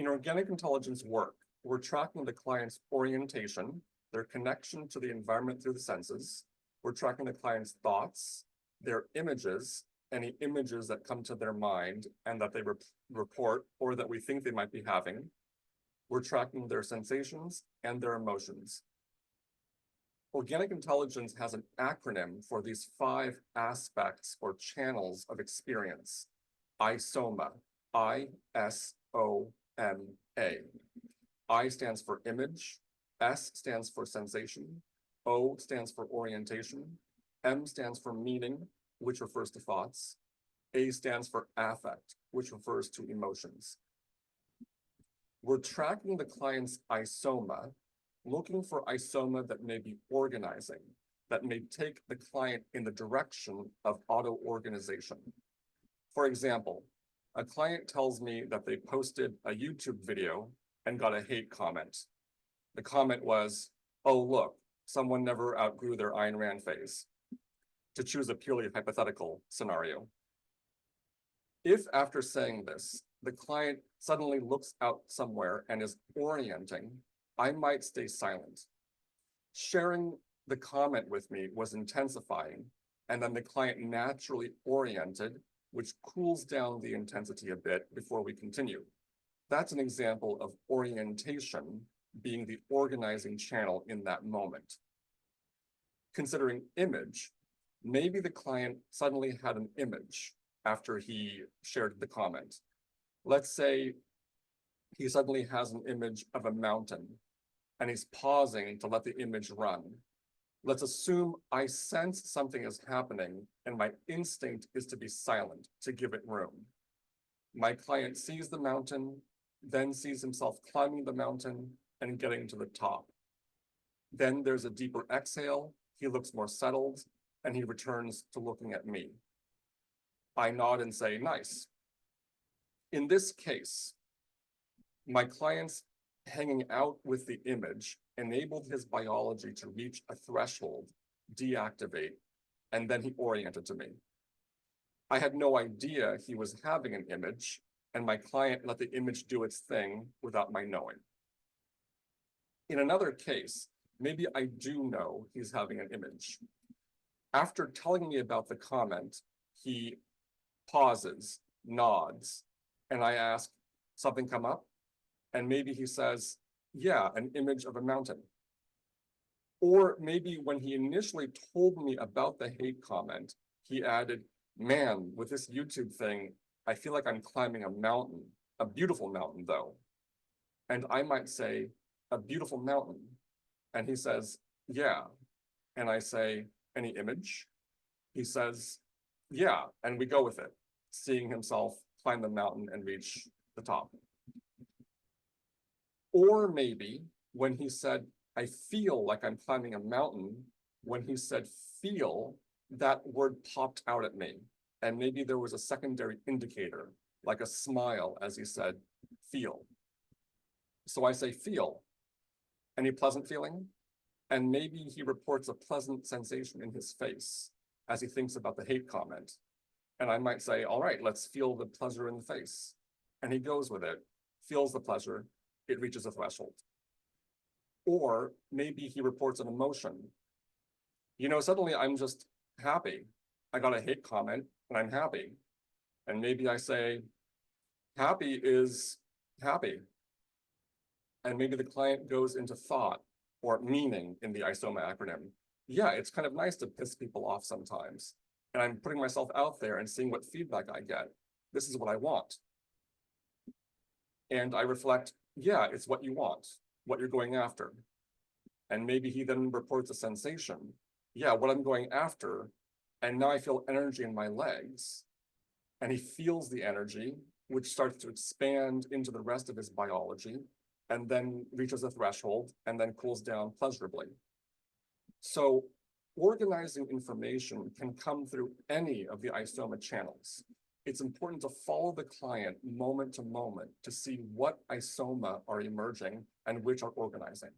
In organic intelligence work, we're tracking the client's orientation, their connection to the environment through the senses. We're tracking the client's thoughts, their images, any images that come to their mind and that they report or that we think they might be having. We're tracking their sensations and their emotions. Organic intelligence has an acronym for these 5 aspects or channels of experience. ISOMA, I-S-O-M-A. I stands for image, S stands for sensation, O stands for orientation, M stands for meaning, which refers to thoughts, A stands for affect, which refers to emotions. We're tracking the client's ISOMA, looking for ISOMA that may be organizing, that may take the client in the direction of auto-organization. For example, a client tells me that they posted a YouTube video and got a hate comment. The comment was, "Oh, look, someone never outgrew their Ayn Rand phase," to choose a purely hypothetical scenario. If after saying this, the client suddenly looks out somewhere and is orienting, I might stay silent. Sharing the comment with me was intensifying, and then the client naturally oriented, which cools down the intensity a bit before we continue. That's an example of orientation being the organizing channel in that moment. Considering image, maybe the client suddenly had an image after he shared the comment. Let's say he suddenly has an image of a mountain and he's pausing to let the image run. Let's assume I sense something is happening and my instinct is to be silent, to give it room. My client sees the mountain, then sees himself climbing the mountain and getting to the top. Then there's a deeper exhale, he looks more settled, and he returns to looking at me. I nod and say, "Nice." In this case, my client's hanging out with the image enabled his biology to reach a threshold, deactivate, and then he oriented to me. I had no idea he was having an image, and my client let the image do its thing without my knowing. In another case, maybe I do know he's having an image. After telling me about the comment, he pauses, nods, and I ask, "Something come up?" And maybe he says, "Yeah, an image of a mountain." Or maybe when he initially told me about the hate comment, he added, "Man, with this YouTube thing, I feel like I'm climbing a mountain, a beautiful mountain though." And I might say, "A beautiful mountain." And he says, "Yeah." And I say, "Any image?" He says, "Yeah." And we go with it, seeing himself climb the mountain and reach the top. Or maybe when he said, "I feel like I'm climbing a mountain," when he said feel, that word popped out at me. And maybe there was a secondary indicator, like a smile as he said, "Feel." So I say, "Feel." Any pleasant feeling? And maybe he reports a pleasant sensation in his face as he thinks about the hate comment. And I might say, "All right, let's feel the pleasure in the face." And he goes with it, feels the pleasure, it reaches a threshold. Or maybe he reports an emotion. Suddenly I'm just happy. I got a hate comment and I'm happy. And maybe I say, "Happy is happy." And maybe the client goes into thought or meaning in the ISOMA acronym. Yeah, it's kind of nice to piss people off sometimes. And I'm putting myself out there and seeing what feedback I get. This is what I want. And I reflect, yeah, it's what you want, what you're going after. And maybe he then reports a sensation. Yeah, what I'm going after. And now I feel energy in my legs. And he feels the energy, which starts to expand into the rest of his biology, and then reaches a threshold, and then cools down pleasurably. So organizing information can come through any of the ISOMA channels. It's important to follow the client moment to moment to see what ISOMA are emerging and which are organizing.